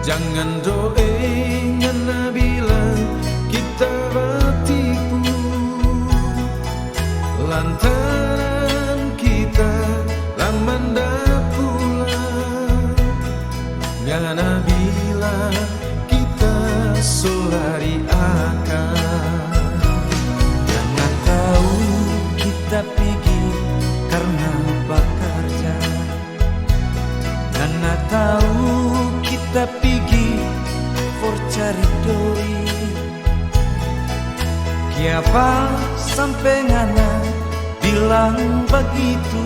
Jangan doe ngana bilang kita bertipu, lantaran kita lamanda pulang. Ngana bilang kita solari akan. Ngana tahu kita pergi karena bekerja. Ngana tahu kita pergi for cari doi. Kiapa sampai ngana bilang begitu.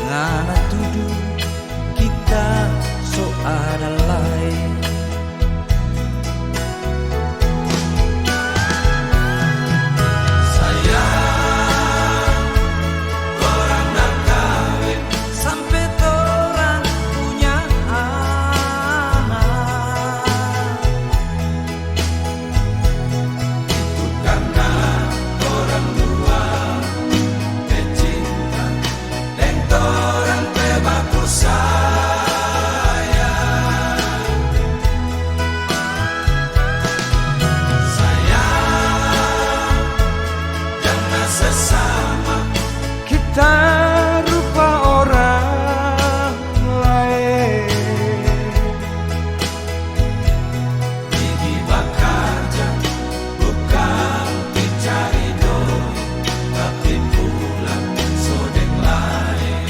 Ngana tuduh kita so ada lain. Kita rupa orang lain. Gigi bekerja bukan dicari doi, tapi pulang sodeng lain.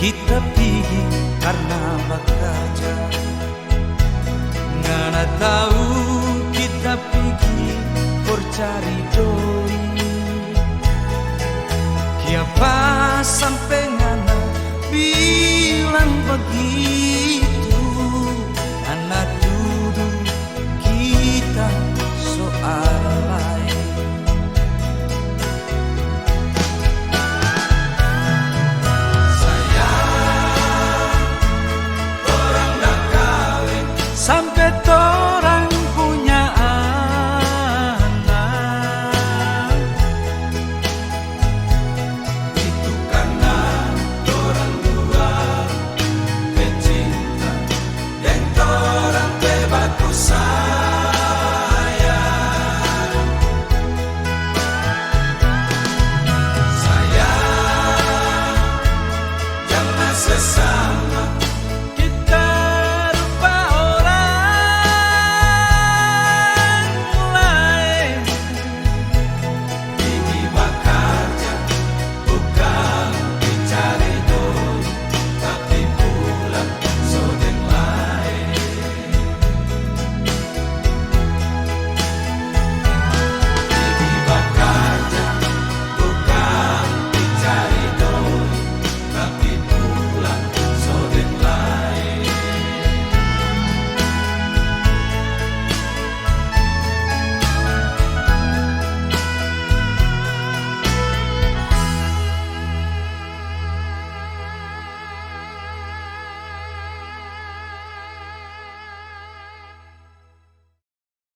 Kita pergi karena bekerja. Ngana tahu kita pergi for cari doi. Kiapa sampai ngana bilang begitu.